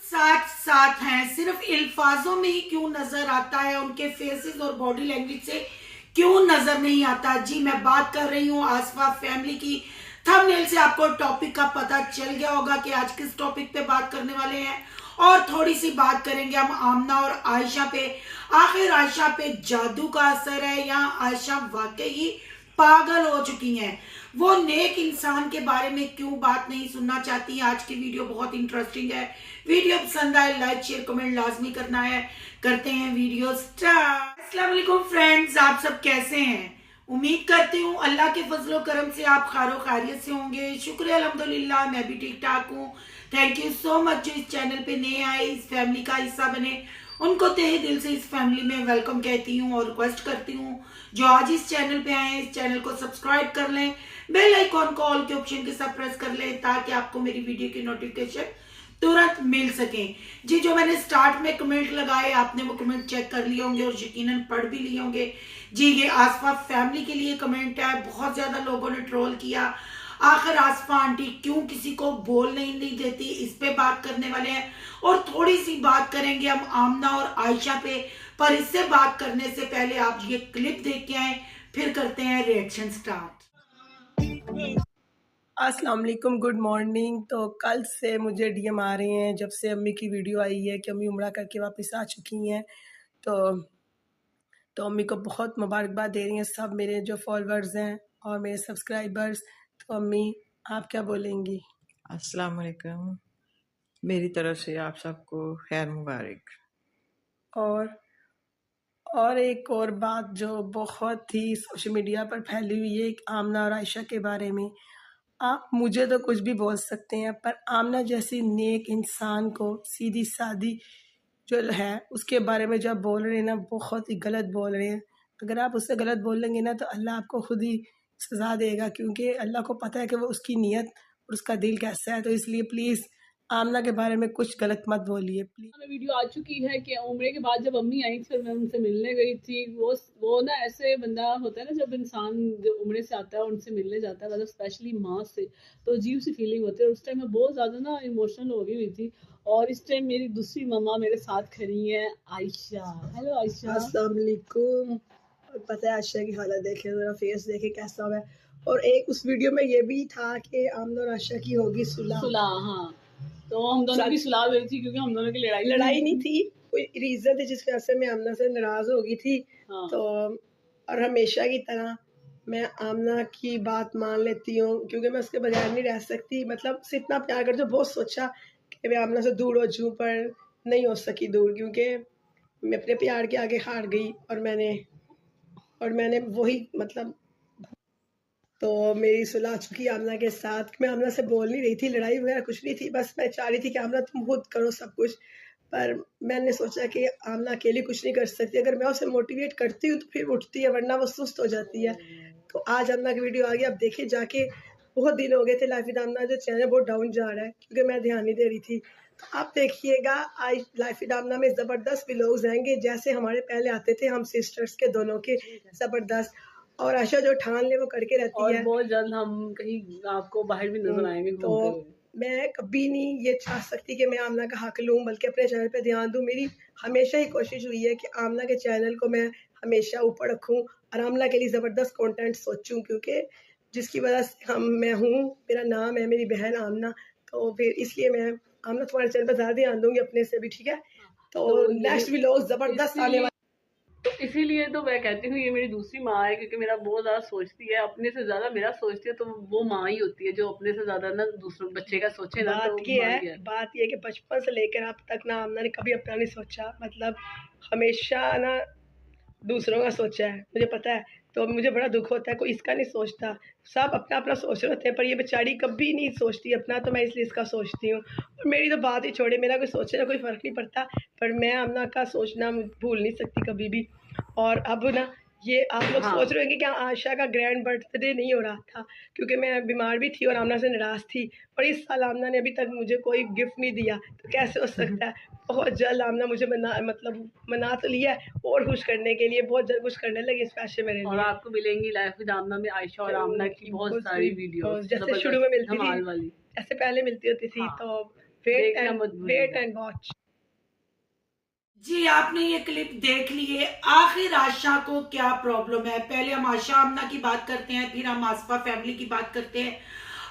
साथ साथ हैं, सिर्फ अल्फाजों में ही क्यों नजर आता है, उनके फेसेस और बॉडी लैंग्वेज से क्यों नजर नहीं आता। जी मैं बात कर रही हूँ आसफा फैमिली की। थंबनेल से आपको टॉपिक का पता चल गया होगा कि आज किस टॉपिक पे बात करने वाले हैं, और थोड़ी सी बात करेंगे हम आमना और आयशा पे। आखिर आयशा पे जादू का असर है या आयशा वाकई ही पागल हो चुकी हैं? वो नेक इंसान के बारे में क्यों बात नहीं सुनना चाहती? आज की वीडियो बहुत इंटरेस्टिंग है। वीडियो पसंद आए लाइक शेयर कमेंट लाजमी करना है। करते हैं वीडियो स्टार्ट। अस्सलाम वालेकुम फ्रेंड्स, आप सब कैसे हैं? उम्मीद करती हूँ अल्लाह के फजलो करम से आप खारो खैरियत से होंगे। शुक्र अल्हम्दुलिल्लाह, मैं भी ठीक ठाक हूँ। थैंक यू सो मच जो इस चैनल पे नए आए, इस फैमिली का हिस्सा बने, उनको तहे दिल से इस फैमिली में वेलकम कहती हूँ और रिक्वेस्ट करती हूँ जो आज इस चैनल पे आए इस चैनल को सब्सक्राइब कर लें, बेल आइकॉन को ऑल के ऑप्शन के साथ प्रेस कर लें ताकि आपको मेरी वीडियो की नोटिफिकेशन तुरंत मिल सके। जी जो मैंने स्टार्ट में कमेंट लगाए आपने वो कमेंट चेक कर लिए होंगे और यकीनन पढ़ भी लिए होंगे। जी ये आसफा फैमिली के लिए कमेंट है। बहुत ज्यादा लोगों ने ट्रोल किया, आखिर आसफा आंटी क्यों किसी को बोल नहीं देती, इस पे बात करने वाले हैं। और थोड़ी सी बात करेंगे हम आमना और आयशा पे, पर इससे बात करने से पहले आप ये क्लिप देख के आए, फिर करते हैं रिएक्शन स्टार्ट। अस्सलाम वालेकुम, गुड मॉर्निंग। तो कल से मुझे डीएम आ रहे हैं जब से अम्मी की वीडियो आई है कि अम्मी उम्रा करके वापस आ चुकी हैं। तो अम्मी को बहुत मुबारकबाद दे रही हैं सब मेरे जो फॉलोअर्स हैं और मेरे सब्सक्राइबर्स। तो अम्मी आप क्या बोलेंगी? अस्सलाम वालेकुम, मेरी तरफ से आप सबको खैर मुबारक। और एक और बात जो बहुत ही सोशल मीडिया पर फैली हुई है आमना और आयशा के बारे में। आप मुझे तो कुछ भी बोल सकते हैं, पर आमना जैसी नेक इंसान को सीधी सादी जो है उसके बारे में जब बोल रहे हैं ना, बहुत ही गलत बोल रहे हैं। अगर आप उससे गलत बोलेंगे ना तो अल्लाह आपको खुद ही सज़ा देगा, क्योंकि अल्लाह को पता है कि वो उसकी नीयत और उसका दिल कैसा है। तो इसलिए प्लीज़ आमना के बारे में कुछ गलत मत बोलिए प्लीज़। वीडियो आ चुकी है कि उम्र के बाद जब अम्मी आई थी और मैं उनसे मिलने गई थी, वो ना ऐसे बंदा होता है ना, जब इंसान जो उम्र से आता है उनसे मिलने जाता है, मतलब स्पेशली माँ से, तो अजीब सी फीलिंग होती है। उस टाइम मैं बहुत ज़्यादा ना इमोशनल हो गई हुई थी। और इस टाइम मेरी दूसरी मम्मा मेरे साथ खड़ी है, आयशा। हेलो आयशा। अस्सलाम वालेकुम। और पता है आयशा की हालत देखे, ज़रा फेस देखे कैसा हुआ है। और एक उस वीडियो में ये भी था कि आमना और आयशा की होगी सुलह। हाँ, तो हम दोनों की सुलह हुई थी क्योंकि हम दोनों की लड़ाई नहीं थी, कोई रीजन थी जिस वजह से मैं आमना से नाराज हो गई थी। हाँ। तो और हमेशा की तरह मैं आमना की बात मान लेती हूँ क्योंकि मैं उसके बगैर नहीं रह सकती। मतलब उससे इतना प्यार करती हूँ, बहुत सोचा कि मैं आमना से दूर हो जाऊँ पर नहीं हो सकी दूर, क्योंकि मैं अपने प्यार के आगे हार गई और मैंने वही मतलब। तो मेरी सुलह हो चुकी आमना के साथ। मैं आमना से बोल नहीं रही थी, लड़ाई वगैरह कुछ नहीं थी, बस मैं चाह रही थी कि आमना तुम खुद करो सब कुछ। पर मैंने सोचा कि आमना अकेली कुछ नहीं कर सकती, अगर मैं उसे मोटिवेट करती हूँ तो फिर उठती है, वरना वो सुस्त हो जाती है। तो आज आमना की वीडियो आ गई, अब देखिए जाके। बहुत दिन हो गए थे लाइफ विद आमना जो चैनल बहुत डाउन जा रहा है क्योंकि मैं ध्यान नहीं दे रही थी। तो आप देखिएगा आज लाइफ विद आमना में ज़बरदस्त व्लॉग्स आएंगे जैसे हमारे पहले आते थे हम सिस्टर्स के दोनों के, ज़बरदस्त। और आशा जो ठान ले वो करके रहती और है। बहुत जल्द हम कहीं आपको बाहर भी नजर आएंगे तो घूमते हुए। मैं कभी नहीं ये चाह सकती कि मैं आमना का हक लूँ, बल्कि अपने चैनल पे ध्यान दूँ। मेरी हमेशा ही कोशिश हुई है कि आमना के चैनल को मैं हमेशा ऊपर रखूँ और आमना के लिए ज़बरदस्त कंटेंट सोचूँ, क्योंकि जिसकी वजह से मैं हूँ, मेरा नाम है मेरी बहन आमना। तो फिर इसलिए मैं आमना तुम्हारे चैनल पर ज़्यादा ध्यान दूँगी अपने से भी, ठीक है? तो नेक्स्ट व्लॉग ज़बरदस्त आने वाला। तो इसीलिए तो मैं कहती हूँ ये मेरी दूसरी माँ है, क्योंकि मेरा बहुत ज़्यादा सोचती है, अपने से ज़्यादा मेरा सोचती है। तो वो माँ ही होती है जो अपने से ज़्यादा ना दूसरों बच्चे का सोचे ना। तो बात ये है कि बचपन से लेकर अब तक ना आमना ने कभी अपना नहीं सोचा, मतलब हमेशा ना दूसरों का सोचा है, मुझे पता है। तो मुझे बड़ा दुख होता है, कोई इसका नहीं सोचता, सब अपना अपना सोच रहे होते हैं, पर ये बेचारी कभी नहीं सोचती अपना। तो मैं इसलिए इसका सोचती हूँ। और मेरी तो बात ही छोड़े, मेरा कोई सोचे ना कोई फ़र्क नहीं पड़ता, पर मैं आमना का सोचना भूल नहीं सकती कभी भी। और अब ना ये आप लोग सोच रहे होंगे कि आशा का ग्रैंड बर्थडे नहीं हो रहा था क्योंकि मैं बीमार भी थी और आमना से नाराज़ थी। और इस साल आमना ने अभी तक मुझे कोई गिफ्ट नहीं दिया, तो कैसे हो सकता है? बहुत जल्द आमना मुझे मना तो लिया है, और खुश करने के लिए बहुत जल्द कुछ करने लगी स्पेशल मेरे लिए। और आपको मिलेंगी लाइफ विद आमना में आयशा और आमना की बहुत सारी वीडियो, जैसे शुरू में मिलती थी, ऐसे पहले मिलती होती थी। तो देखना मत भूलिएगा। Wait and watch. जी आपने ये क्लिप देख लिए। आखिर आशा को क्या प्रॉब्लम है? पहले हम आशा आमना की बात करते हैं, फिर हम आसफा फैमिली की बात करते हैं।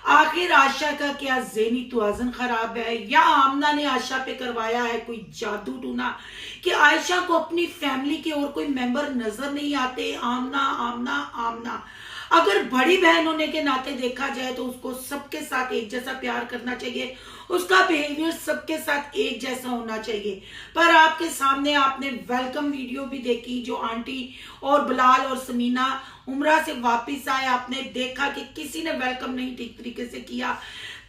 आखिर आशा का क्या ज़हनी तवाज़ुन खराब है, या आमना ने आशा पे करवाया है कोई जादू टूना कि आयशा को अपनी फैमिली के और कोई मेंबर नजर नहीं आते? आमना आमना आमना, अगर बड़ी बहन होने के नाते देखा जाए तो उसको सबके साथ एक जैसा प्यार करना चाहिए, उसका बिहेवियर सबके साथ एक जैसा होना चाहिए। पर आपके सामने आपने वेलकम वीडियो भी देखी, जो आंटी और बिलाल और समीना उम्रा से वापस आए, आपने देखा कि किसी ने वेलकम नहीं ठीक तरीके से किया।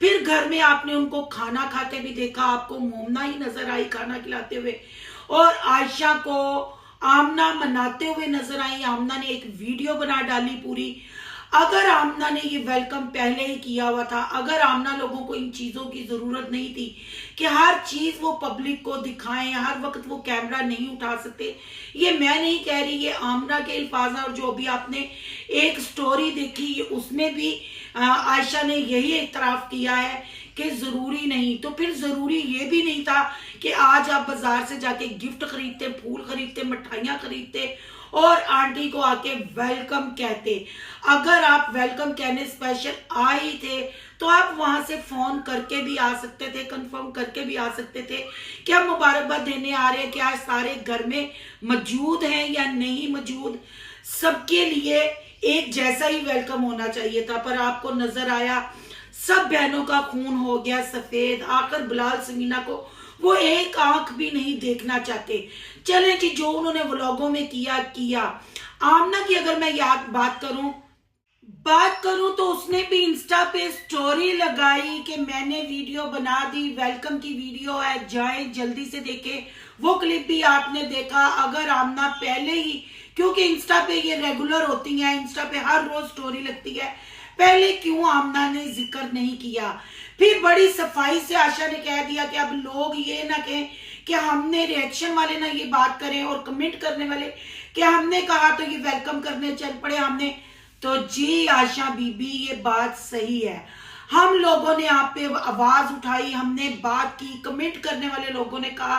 फिर घर में आपने उनको खाना खाते भी देखा, आपको मोमना ही नजर आई खाना खिलाते हुए, और आयशा को आमना मनाते हुए नजर आई। आमना ने एक वीडियो बना डाली पूरी। अगर आमना ने ये वेलकम पहले ही किया हुआ था, अगर आमना लोगों को इन चीजों की जरूरत नहीं थी कि हर चीज वो पब्लिक को दिखाएं, हर वक्त वो कैमरा नहीं उठा सकते, ये मैं नहीं कह रही, ये आमना के अल्फाज। और जो अभी आपने एक स्टोरी देखी उसमें भी आयशा ने यही इतराफ किया है कि जरूरी नहीं, तो फिर जरूरी ये भी नहीं था कि आज आप बाजार से जाके गिफ्ट खरीदते, फूल खरीदते, मिठाइयां खरीदते और आंटी को आके वेलकम कहते। अगर आप वेलकम कहने स्पेशल आए थे तो आप वहां से फोन करके भी आ सकते थे, कंफर्म करके भी आ सकते थे कि हम मुबारकबाद देने आ रहे हैं, क्या सारे घर में मौजूद हैं या नहीं मौजूद। सबके लिए एक जैसा ही वेलकम होना चाहिए था, पर आपको नजर आया सब बहनों का खून हो गया सफेद। आखिर बिलाल समीना को वो एक आंख भी नहीं देखना चाहते। चले कि जो उन्होंने व्लॉगों में किया। आमना की अगर मैं बात करूं तो उसने भी इंस्टा पे स्टोरी लगाई कि मैंने वीडियो बना दी, वेलकम की वीडियो है, जाएं जल्दी से देखें। वो क्लिप भी आपने देखा। अगर आमना पहले ही, क्योंकि इंस्टा पे ये रेगुलर होती है, इंस्टा पे हर रोज स्टोरी लगती है, पहले क्यों आमना ने जिक्र नहीं किया? फिर बड़ी सफाई से आशा ने कह दिया कि अब लोग ये ना कहें कि हमने, रिएक्शन वाले ना ये बात करें और कमेंट करने वाले कि हमने कहा तो ये वेलकम करने चल पड़े हमने। तो जी आशा बीबी, ये बात सही है, हम लोगों ने आप पे आवाज उठाई, हमने बात की, कमेंट करने वाले लोगों ने कहा,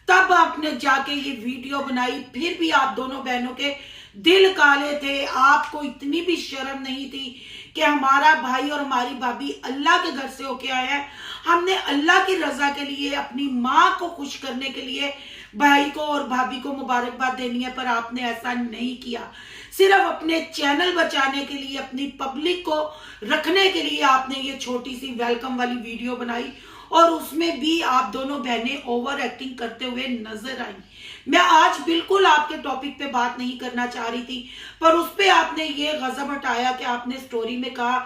तब आपने जाके ये वीडियो बनाई। फिर भी आप दोनों बहनों के दिल काले थे, आपको इतनी भी शर्म नहीं थी कि हमारा भाई और हमारी भाभी अल्लाह के घर से होके आया है, हमने अल्लाह की रजा के लिए, अपनी माँ को खुश करने के लिए भाई को और भाभी को मुबारकबाद देनी है, पर आपने ऐसा नहीं किया। सिर्फ अपने चैनल बचाने के लिए, अपनी पब्लिक को रखने के लिए आपने ये छोटी सी वेलकम वाली वीडियो बनाई, और उसमें भी आप दोनों बहनें ओवर एक्टिंग करते हुए नजर आई। मैं आज बिल्कुल आपके टॉपिक पे बात नहीं करना चाह रही थी, पर उस पे आपने ये गजब हटाया कि आपने स्टोरी में कहा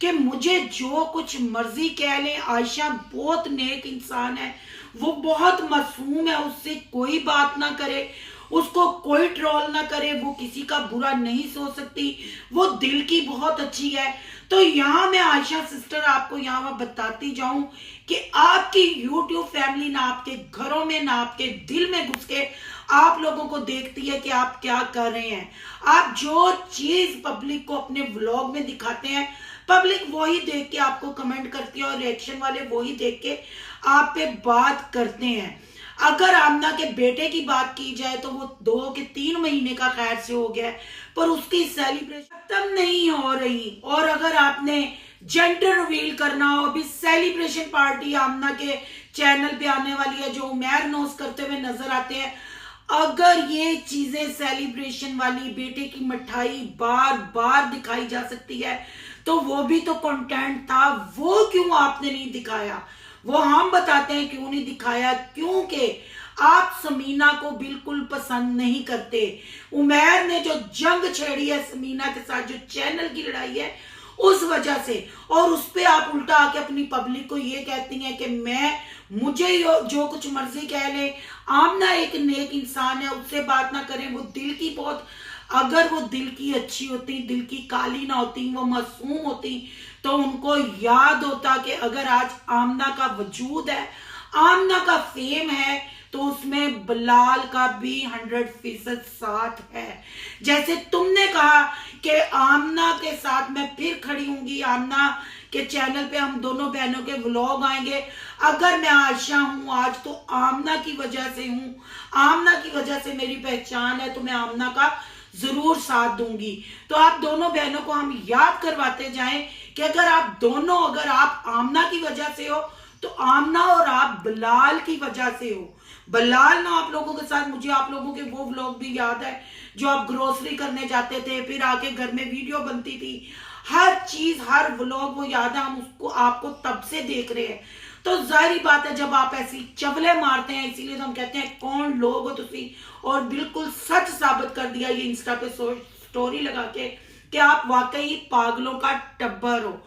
कि मुझे जो कुछ मर्जी कह लें, आयशा बहुत नेक इंसान है, वो बहुत मासूम है, उससे कोई बात ना करे, उसको कोई ट्रोल ना करे, वो किसी का बुरा नहीं सोच सकती, वो दिल की बहुत अच्छी है। तो यहाँ मैं आयशा सिस्टर आपको यहाँ बताती जाऊं कि आपकी YouTube फैमिली ना आपके घरों में, ना आपके दिल में घुस के आप लोगों को देखती है कि आप क्या कर रहे हैं। आप जो चीज पब्लिक को अपने व्लॉग में दिखाते हैं, पब्लिक वही देख के आपको कमेंट करती है, और रिएक्शन वाले वही देख के आप पे बात करते हैं। अगर आमना के बेटे की बात की जाए तो वो 2 के 3 महीने का खैर से हो गया है, पर उसकी सेलिब्रेशन खत्म नहीं हो रही। और अगर आपने जेंडर रिवील करना हो, अभी सेलिब्रेशन पार्टी आमना के चैनल पे आने वाली है, जो उमैर नोज करते हुए नजर आते हैं। अगर ये चीजें सेलिब्रेशन वाली, बेटे की मिठाई बार बार दिखाई जा सकती है, तो वो भी तो कंटेंट था, वो क्यों आपने नहीं दिखाया? वो हम बताते हैं क्यों नहीं दिखाया, क्योंकि आप समीना को बिल्कुल पसंद नहीं करते। उमैर ने जो जंग छेड़ी है समीना के साथ, जो चैनल की लड़ाई है, उस वजह से, और उस पे आप उल्टा आके अपनी पब्लिक को ये कहती हैं कि मुझे जो कुछ मर्जी कह ले, आमना एक नेक इंसान है, उससे बात ना करें, वो दिल की बहुत, अगर वो दिल की अच्छी होती, दिल की काली ना होती, वो मासूम होती, तो उनको याद होता कि अगर आज आमना का वजूद है, आमना का फेम है, तो उसमें बिलाल का भी 100% साथ है। जैसे तुमने कहा कि आमना के साथ मैं फिर खड़ी हूंगी, आमना कि चैनल पे हम दोनों बहनों के व्लॉग आएंगे। अगर मैं आयशा हूं आज तो आमना की वजह से हूं, आमना की वजह से मेरी पहचान है, तो मैं आमना का जरूर साथ दूंगी। तो आप दोनों बहनों को हम याद करवाते जाएं कि अगर आप आमना की वजह से हो तो आमना और आप बिलाल की वजह से हो। बिलाल ना आप लोगों के साथ, मुझे आप लोगों के वो व्लॉग भी याद है जो आप ग्रोसरी करने जाते थे, फिर आके घर में वीडियो बनती थी, हर चीज हर व्लॉग वो याद है, हम उसको आपको तब से देख रहे हैं। तो जाहिर बात है जब आप ऐसी चवले मारते हैं, इसीलिए तो हम कहते हैं कौन लोग हो तुसी, और बिल्कुल सच साबित कर दिया ये इंस्टा पे स्टोरी लगा के कि आप वाकई पागलों का टब्बर हो।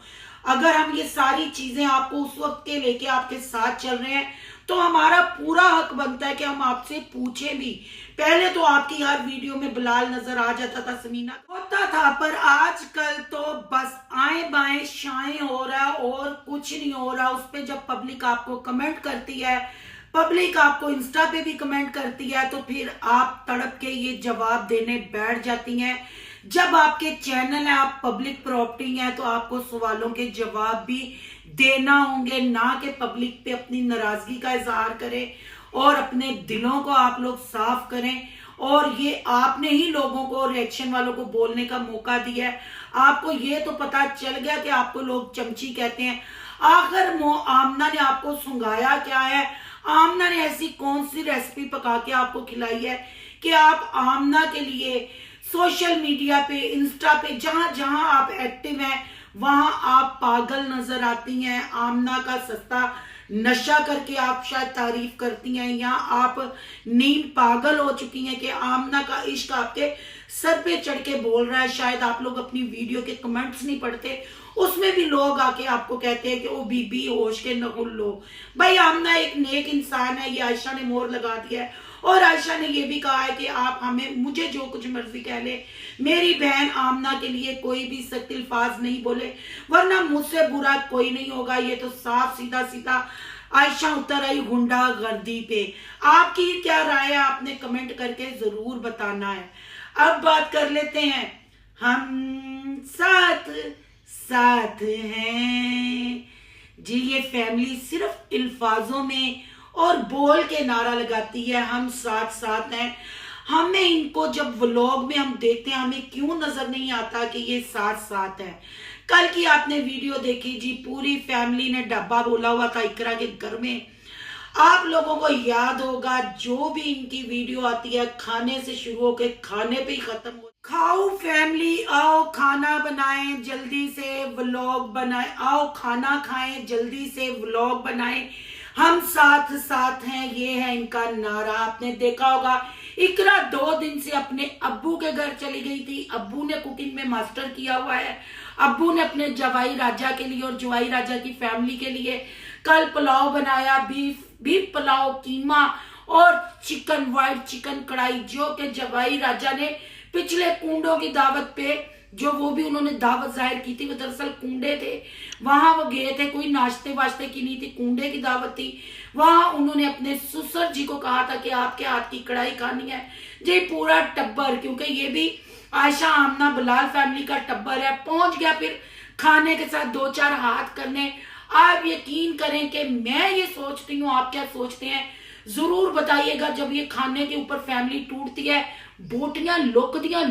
अगर हम ये सारी चीजें आपको उस वक्त के लेके आपके साथ चल रहे हैं तो हमारा पूरा हक बनता है कि हम आपसे पूछे भी। पहले तो आपकी हर वीडियो में बिलाल नजर आ जाता था, समीना होता था, पर आजकल तो बस आए बाएं शाएं हो रहा है और कुछ नहीं हो रहा। उस पे जब पब्लिक आपको कमेंट करती है, पब्लिक आपको इंस्टा पे भी कमेंट करती है, तो फिर आप तड़प के ये जवाब देने बैठ जाती हैं। जब आपके चैनल है, आप पब्लिक प्रॉपर्टी है, तो आपको सवालों के जवाब भी देना होंगे, ना कि पब्लिक पे अपनी नाराजगी का इजहार करें और अपने दिलों को आप लोग साफ करें। और ये आपने ही लोगों को, रिएक्शन वालों को बोलने का मौका दिया है। आपको ये तो पता चल गया कि आपको लोग चमची कहते हैं। आखिर आमना ने आपको सुंगाया क्या है? आमना ने ऐसी कौन सी रेसिपी पका के आपको खिलाई है कि आप आमना के लिए सोशल मीडिया पे, इंस्टा पे, जहां जहां आप एक्टिव हैं वहां आप पागल नजर आती हैं। आमना का सस्ता नशा करके आप शायद तारीफ करती हैं, या आप नींद पागल हो चुकी हैं कि आमना का इश्क आपके सर पे चढ़ के बोल रहा है। शायद आप लोग अपनी वीडियो के कमेंट्स नहीं पढ़ते, उसमें भी लोग आके आपको कहते हैं कि ओ बीबी होश के नकुल लो। भाई आमना एक नेक इंसान है, ये आयशा ने मोहर लगा दिया है। और आयशा ने ये भी कहा है कि आप हमें, मुझे जो कुछ मर्जी कह ले, मेरी बहन आमना के लिए कोई भी सख्त अल्फाज नहीं बोले, वरना मुझसे बुरा कोई नहीं होगा। ये तो साफ सीधा सीधा आयशा उतर आई गुंडागर्दी पे। आपकी क्या राय है आपने कमेंट करके जरूर बताना है। अब बात कर लेते हैं, हम साथ साथ हैं जी। ये फैमिली सिर्फ अल्फाजों में और बोल के नारा लगाती है, हम साथ साथ हैं। हमें इनको जब व्लॉग में हम देखते हैं, हमें क्यों नजर नहीं आता कि ये साथ साथ है। कल की आपने वीडियो देखी जी, पूरी फैमिली ने डब्बा बोला हुआ था इकरा के घर में। आप लोगों को याद होगा जो भी इनकी वीडियो आती है खाने से शुरू होकर खाने पे ही खत्म हो। खाओ फैमिली, आओ खाना बनाएं, जल्दी से व्लॉग बनाएं, आओ खाना खाएं, जल्दी से व्लॉग बनाएं, हम साथ साथ हैं, ये है इनका नारा। आपने देखा होगा इकरा 2 दिन से अपने अब्बू के घर चली गई थी। अब्बू ने कुकिंग में मास्टर किया हुआ है। अब्बू ने अपने जवाई राजा के लिए और जवाई राजा की फैमिली के लिए कल पुलाव बनाया, बीफ पुलाव, कीमा और चिकन, व्हाइट चिकन कढ़ाई, जो कि जवाई राजा ने पिछले कुंडों की दावत पे, जो वो भी उन्होंने दावत जाहिर की थी, वो दरअसल कुंडे थे, वहां वो गए थे, कोई नाश्ते वाश्ते की नहीं थी, कुंडे की दावत थी। वहां उन्होंने अपने ससुर जी को कहा था कि आपके हाथ की कढ़ाई खानी है जी। पूरा टब्बर, क्योंकि ये भी आयशा आमना बिलाल फैमिली का टब्बर है, पहुंच गया फिर खाने के साथ 2-4 हाथ करने। आप यकीन करें कि मैं ये सोचती हूँ, आप क्या सोचते हैं जरूर बताइएगा। जब ये खाने के ऊपर फैमिली टूटती है, बोटियां लुकदियां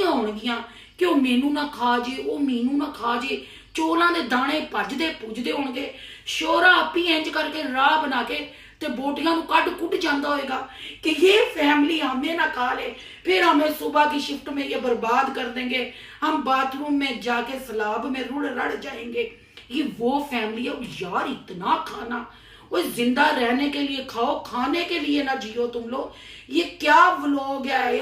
होणगियां कि वो मेनू ना खा जे, वो मेनू ना खा जे, चोलों के दाने भजदे पुजदे होणगे, शोरा आप ही इंज करके राह बना के ते बोटियां कट कुट जाता होएगा कि ये फैमिली हमें ना खा ले, फिर हमें सुबह की शिफ्ट में ये बर्बाद कर देंगे, हम बाथरूम में जाके सलाब में रुड़ रड़ जाएंगे। ये वो फैमिली है यार। इतना खाना, वो जिंदा रहने के लिए खाओ, खाने के लिए ना जियो तुम लोग। ये क्या व्लॉग है?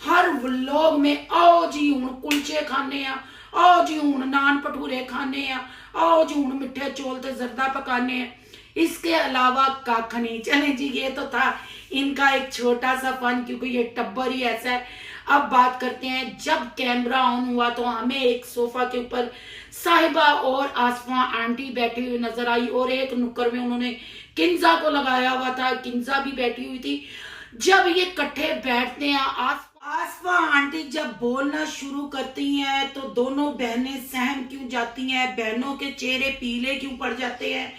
हर व्लॉग में आओ जी हुण कुलचे खाने आ, आओ जी हुण नान भटूरे खाने आ, आओ जी हुण मिठे चौल ते जरदा पकाने हैं। इसके अलावा कख नहीं। चले जी, ये तो था इनका एक छोटा सा फन, क्योंकि ये टब्बर ही ऐसा है। अब बात करते हैं, जब कैमरा ऑन हुआ तो हमें एक सोफा के ऊपर साहिबा और आसफा आंटी बैठी हुई नजर आई, और एक नुक्कड़ में उन्होंने किंजा को लगाया हुआ था, किंजा भी बैठी हुई थी। जब ये इकट्ठे बैठते हैं, आसफा आंटी जब बोलना शुरू करती हैं तो दोनों बहनें सहम क्यों जाती हैं, बहनों के चेहरे पीले क्यों पड़ जाते हैं।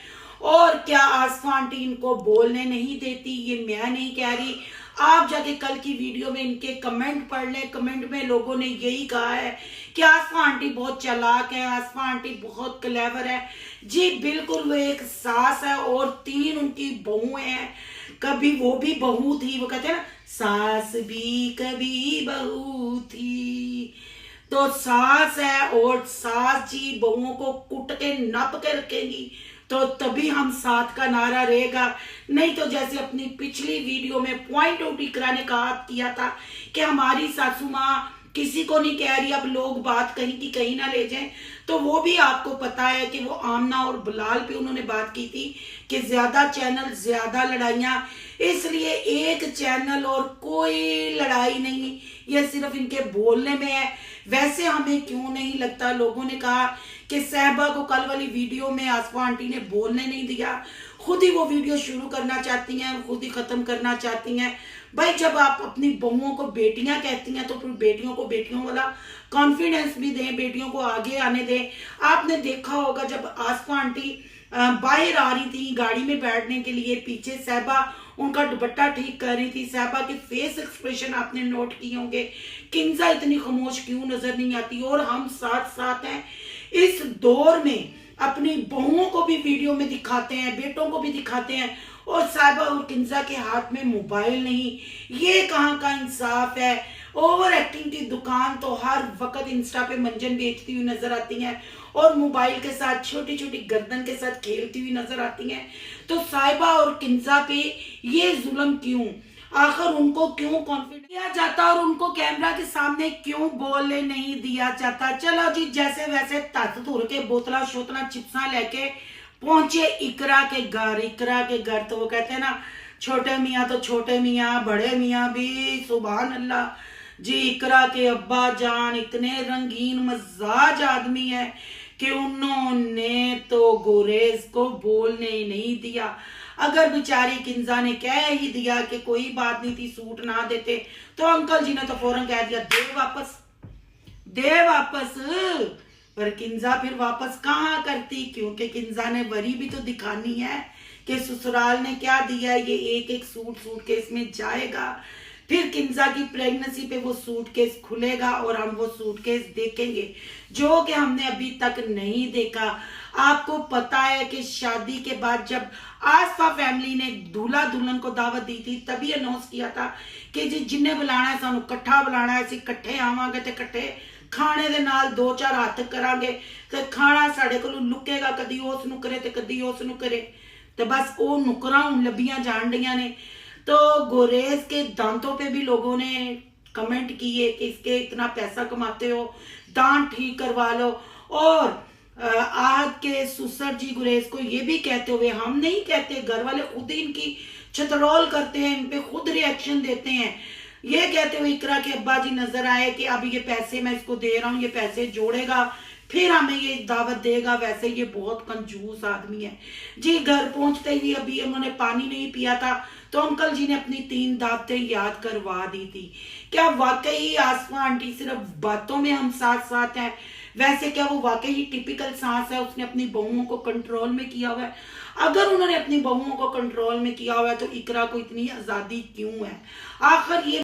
और क्या आसफा आंटी इनको बोलने नहीं देती, ये मैं नहीं कह रही, आप जाके कल की वीडियो में इनके कमेंट पढ़ लें। कमेंट में लोगों ने यही कहा है कि आसफा आंटी बहुत चालाक है, आसफा आंटी बहुत क्लेवर है। जी बिल्कुल, वो एक सास है और 3 उनकी बहुएं हैं। कभी वो भी बहू थी, वो कहते हैं ना सास भी कभी बहू थी। तो सास है और सास जी बहुओं को कुट के नप के रखेंगी तो तभी हम साथ का नारा रहेगा। नहीं तो जैसे अपनी पिछली वीडियो में पॉइंट आउट इकरा ने कहा किया था कि हमारी सासू माँ किसी को नहीं कह रही, अब लोग बात कहीं की कहीं ना ले जाएं। तो वो भी आपको पता है कि वो आमना और बिलाल पे उन्होंने बात की थी कि ज्यादा चैनल ज्यादा लड़ाइयां, इसलिए एक चैनल और कोई लड़ाई नहीं, ये सिर्फ इनके बोलने में है। वैसे हमें क्यों नहीं लगता, लोगों ने कहा कि सहबा को कल वाली वीडियो में आसफा आंटी ने बोलने नहीं दिया, खुद ही वो वीडियो शुरू करना चाहती हैं, खुद ही खत्म करना चाहती हैं। भाई जब आप अपनी बहुओं को बेटियां कहती हैं तो फिर बेटियों को बेटियों वाला कॉन्फिडेंस भी दें, बेटियों को आगे आने दें। आपने देखा होगा जब आसफा आंटी बाहर आ रही थी गाड़ी में बैठने के लिए, पीछे सहबा उनका दुपट्टा ठीक कर रही थी, सहबा के फेस एक्सप्रेशन आपने नोट किए होंगे। किंजा इतनी खामोश क्यों नजर नहीं आती। और हम साथ साथ हैं इस दौर में, अपनी बहुओं को भी वीडियो में दिखाते हैं, बेटों को भी दिखाते हैं, और साहिबा और किंजा के हाथ में मोबाइल नहीं। ये कहाँ का इंसाफ है। ओवर एक्टिंग की दुकान तो हर वक्त इंस्टा पे मंजन बेचती हुई नजर आती हैं और मोबाइल के साथ छोटी छोटी गर्दन के साथ खेलती हुई नजर आती हैं। तो साहिबा और किंजा पे ये जुल्म क्यों, आखिर उनको क्यों कॉन्फिडेंस दिया जाता और उनको कैमरा के सामने क्यों बोलने नहीं दिया जाता। चलो जी, जैसे वैसे तत धुर के बोतला शोतला चिप्सा लेके पहुंचे इकरा के घर। इकरा के घर तो वो कहते हैं ना, छोटे मियाँ तो छोटे मियाँ, बड़े मियाँ भी सुभान अल्लाह जी। इकरा के अब्बा जान इतने रंगीन मजाज आदमी है कि उन्होंने तो गुरेज को बोलने ही नहीं दिया। अगर बेचारी किंजा ने कह ही दिया कि कोई बात नहीं थी, सूट ना देते, तो अंकल जी ने तो फौरन कह दिया दे वापस, दे वापस। पर किंजा फिर वापस कहाँ करती, क्योंकि किंजा ने वरी भी तो दिखानी है कि ससुराल ने क्या दिया। ये एक एक सूटकेस में जाएगा, फिर किंजा की प्रेगनेंसी पे वो सूटकेस खुलेगा और हम वो सूटकेस देखेंगे जो कि हमने अभी तक नहीं देखा। आपको पता है कि शादी के बाद जब आसफा फैमिली ने दूल्हा दुल्हन को दावत दी थी तभी अनाउंस किया था कि जी जिन्हें बुलाना है सानू इकट्ठा बुलाना है, ਅਸੀਂ ਇਕੱਠੇ आवांगे ते इकट्ठे खाने दे नाल 2-4 हत्थ करांगे ते खाना साडे कोलों लुकेगा, कदी उस नुकरे ते कदी उस नुकरे, ते बस वो नुकरा हुण लभियां जान रही ने। तो गुरेज के दांतों पे भी लोगों ने कमेंट किए कि इसके इतना पैसा कमाते हो, दांत ठीक करवा लो। और आज के सुसर जी गुरेज को ये भी कहते हुए, हम नहीं कहते, घर वाले खुद ही इनकी छतरौल करते हैं, इन पे खुद रिएक्शन देते हैं। ये कहते हुए इकरा के अब्बा जी नजर आए कि अब ये पैसे मैं इसको दे रहा हूँ, ये पैसे जोड़ेगा फिर हमें ये दावत देगा। वैसे ये बहुत कंजूस आदमी है जी। घर पहुंचते ही अभी उन्होंने पानी नहीं पिया था तो अंकल जी ने अपनी 3 दावतें याद करवा दी थी। क्या वाकई आसफा आंटी सिर्फ बातों में हम साथ साथ हैं? वैसे क्या वो वाकई ही टिपिकल सास है, उसने अपनी बहुओं को कंट्रोल में किया हुआ है? अगर उन्होंने अपनी बहुओं को कंट्रोल में किया हुआ है तो इकरा को इतनी आजादी क्यों है? आखिर ये